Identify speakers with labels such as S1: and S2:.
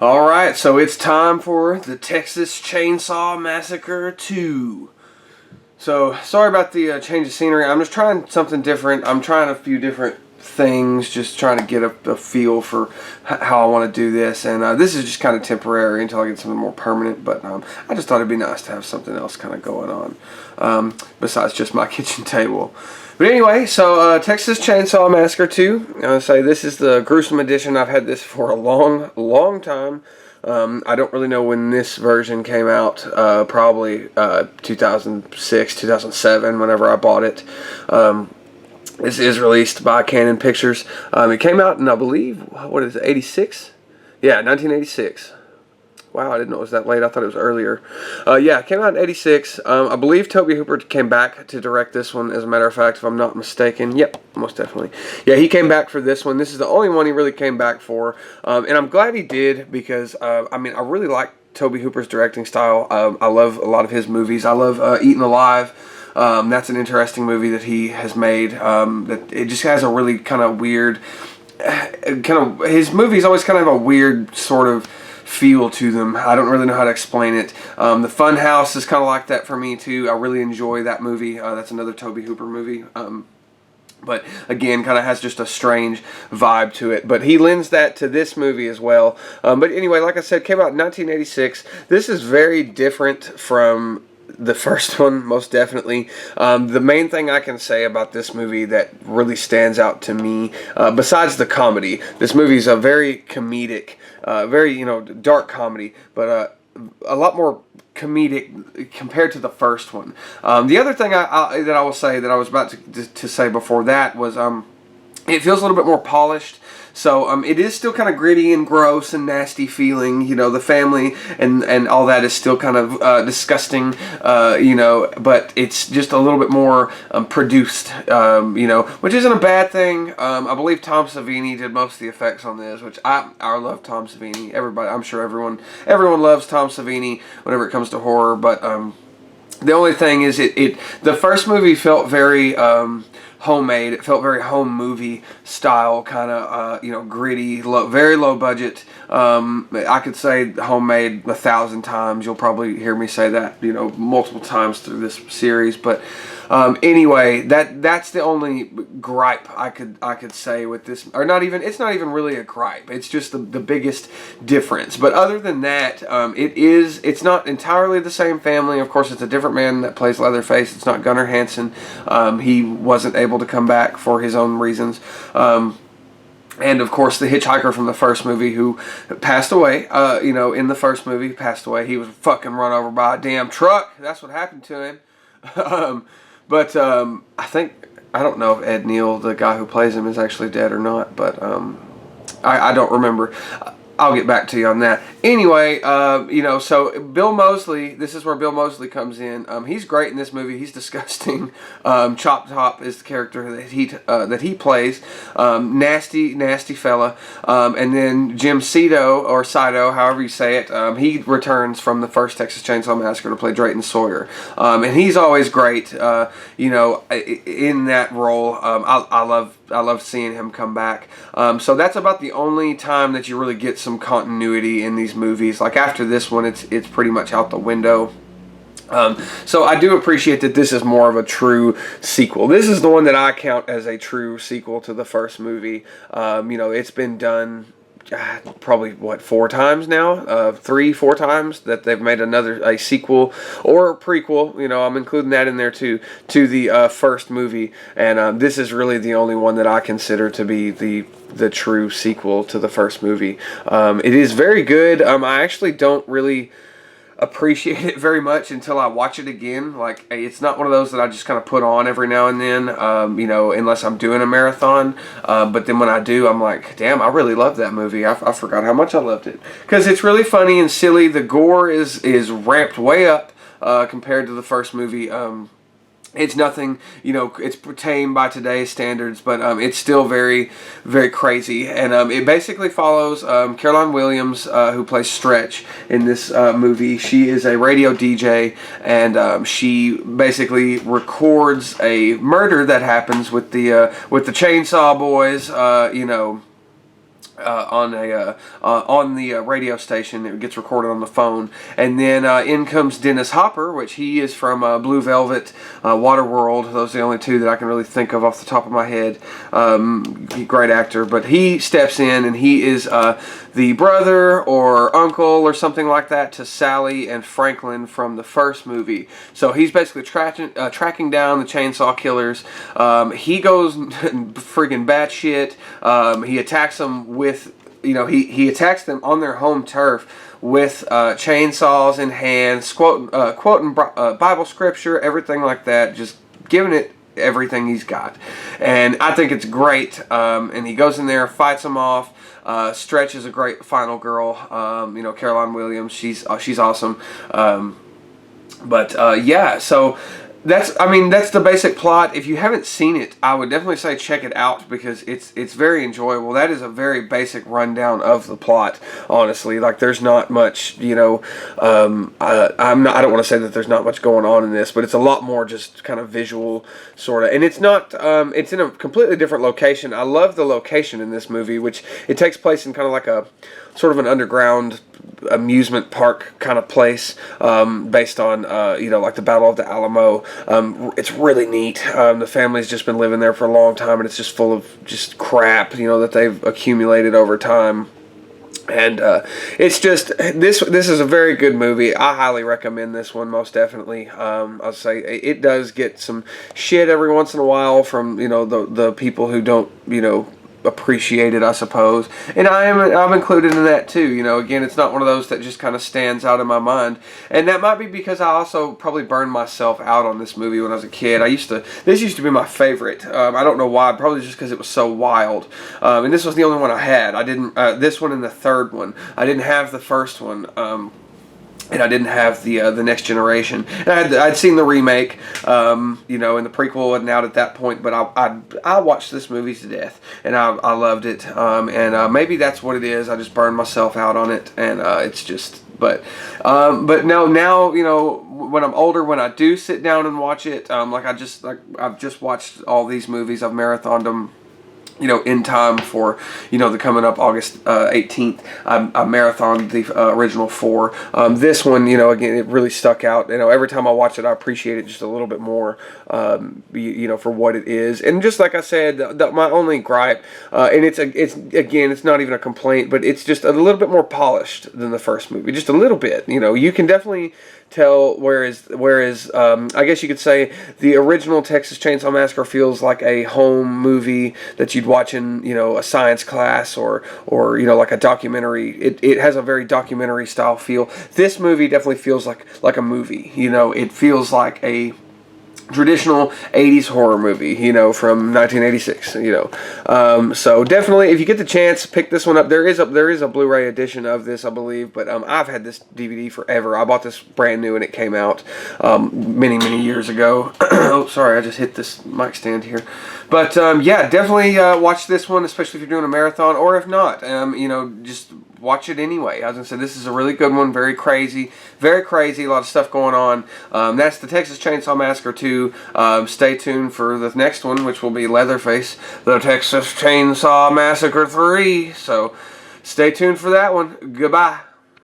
S1: Alright, so it's time for the Texas Chainsaw Massacre 2. So, sorry about the change of scenery. I'm just trying something different. I'm trying a few different things, just trying to get a feel for how I want to do this. And this is just kind of temporary until I get something more permanent. But I just thought it'd be nice to have something else kind of going on besides just my kitchen table. But anyway, so Texas Chainsaw Massacre 2. I would say this is the gruesome edition. I've had this for a long time. I don't really know when this version came out. Probably 2006, 2007, whenever I bought it. This is released by Canon Pictures. It came out in, I believe, what is it, 86? Yeah, 1986. Wow, I didn't know it was that late. I thought it was earlier. Yeah, it came out in 86. I believe Tobe Hooper came back to direct this one, as a matter of fact, if I'm not mistaken. Yep, most definitely. Yeah, he came back for this one. This is the only one he really came back for. And I'm glad he did because, I mean, I really like Tobe Hooper's directing style. I love a lot of his movies. I love Eaten Alive. That's an interesting movie that he has made. That it just has a really kind of weird, his movies always kind of have a weird sort of feel to them. I don't really know how to explain it. The Fun House is kind of like that for me too. I really enjoy that movie. That's another Tobe Hooper movie. But again, kind of has just a strange vibe to it. But he lends that to this movie as well. But anyway, like I said, came out in 1986. This is very different from the first one, most definitely. The main thing I can say about this movie that really stands out to me, besides the comedy, this movie is a very comedic, very, dark comedy, but a lot more comedic compared to the first one. The other thing that I will say that I was about to say before that was it feels a little bit more polished. So it is still kind of gritty and gross and nasty feeling, the family and all that is still kind of disgusting, but it's just a little bit more produced, which isn't a bad thing. I believe Tom Savini did most of the effects on this, which I love Tom Savini. Everybody, I'm sure everyone loves Tom Savini whenever it comes to horror, but the only thing is the first movie felt very homemade. It felt very home movie style, kind of gritty, very low budget. I could say homemade 1,000 times. You'll probably hear me say that multiple times through this series. But anyway, that's the only gripe I could say with this, or not even. It's not even really a gripe. It's just the biggest difference. But other than that, it's not entirely the same family. Of course, it's a different man that plays Leatherface. It's not Gunnar Hansen. He wasn't able to come back for his own reasons. And of course, the hitchhiker from the first movie who passed away, in the first movie, passed away. He was fucking run over by a damn truck. That's what happened to him. But I don't know if Ed Neal, the guy who plays him, is actually dead or not. But I don't remember. I'll get back to you on that. Anyway, so Bill Moseley, this is where Bill Moseley comes in. He's great in this movie. He's disgusting. Chop Top is the character that he plays. Nasty fella. And then Jim Sido, however you say it, he returns from the first Texas Chainsaw Massacre to play Drayton Sawyer. And he's always great, in that role. I love seeing him come back. So that's about the only time that you really get some continuity in these movies. Like after this one, it's pretty much out the window. So I do appreciate that this is more of a true sequel. This is the one that I count as a true sequel to the first movie. It's been done probably 4 times now, 3-4 times that they've made a sequel or a prequel. I'm including that in there too, to the first movie, and this is really the only one that I consider to be the true sequel to the first movie. It is very good. I actually don't really appreciate it very much until I watch it again. Like, it's not one of those that I just kind of put on every now and then, unless I'm doing a marathon. But then when I do, I'm like, damn, I really love that movie. I forgot how much I loved it. Because it's really funny and silly. The gore is ramped way up compared to the first movie. It's nothing, it's tame by today's standards, but it's still very, very crazy. And it basically follows Caroline Williams, who plays Stretch in this movie. She is a radio DJ, and she basically records a murder that happens with the Chainsaw Boys, on the radio station. It gets recorded on the phone, and then in comes Dennis Hopper, which he is from Blue Velvet, Waterworld. Those are the only two that I can really think of off the top of my head. Great actor, but he steps in and he is the brother or uncle or something like that to Sally and Franklin from the first movie. So he's basically tracking down the chainsaw killers. He goes freaking batshit. He attacks them with, he attacks them on their home turf with chainsaws in hand, quoting Bible scripture, everything like that, just giving it everything he's got. And I think it's great. And he goes in there, fights them off. Stretch is a great final girl. Caroline Williams, she's awesome. Yeah, so that's the basic plot. If you haven't seen it, I would definitely say check it out because it's very enjoyable. That is a very basic rundown of the plot, honestly. Like, there's not much, I don't want to say that there's not much going on in this, but it's a lot more just kind of visual, sort of. And it's not, it's in a completely different location. I love the location in this movie, which it takes place in kind of like a sort of an underground amusement park kind of place, based on like the Battle of the Alamo. It's really neat. The family's just been living there for a long time, and it's just full of just crap that they've accumulated over time. And it's just this is a very good movie. I highly recommend this one, most definitely. I'll say it does get some shit every once in a while from the people who don't appreciate it, I suppose, and I'm included in that too. Again, it's not one of those that just kind of stands out in my mind, and that might be because I also probably burned myself out on this movie when I was a kid. This used to be my favorite. I don't know why, probably just because it was so wild, and this was the only one I had. I didn't this one and the third one. I didn't have the first one. And I didn't have the Next Generation. And I'd seen the remake, and the prequel wasn't out at that point. But I watched this movie to death, and I loved it. And maybe that's what it is. I just burned myself out on it, and it's just. But no, now when I'm older, when I do sit down and watch it, I've just watched all these movies. I've marathoned them. In time for, the coming up August 18th, I marathoned the original 4. This one, again, it really stuck out. Every time I watch it, I appreciate it just a little bit more, for what it is. And just like I said, my only gripe, and it's not even a complaint, but it's just a little bit more polished than the first movie, just a little bit. You can definitely tell, whereas I guess you could say the original Texas Chainsaw Massacre feels like a home movie that you'd watch in a science class or like a documentary. It has a very documentary style feel. This movie definitely feels like a movie. It feels like a traditional 80s horror movie, from 1986, so definitely, if you get the chance, pick this one up. There is a Blu-ray edition of this, I believe, but I've had this DVD forever. I bought this brand new when it came out, many years ago. Oh, sorry, I just hit this mic stand here. But yeah, definitely watch this one, especially if you're doing a marathon, or if not, just watch it anyway. I was going to say, this is a really good one, very crazy, a lot of stuff going on. That's the Texas Chainsaw Massacre 2. Stay tuned for the next one, which will be Leatherface, the Texas Chainsaw Massacre 3. So stay tuned for that one. Goodbye.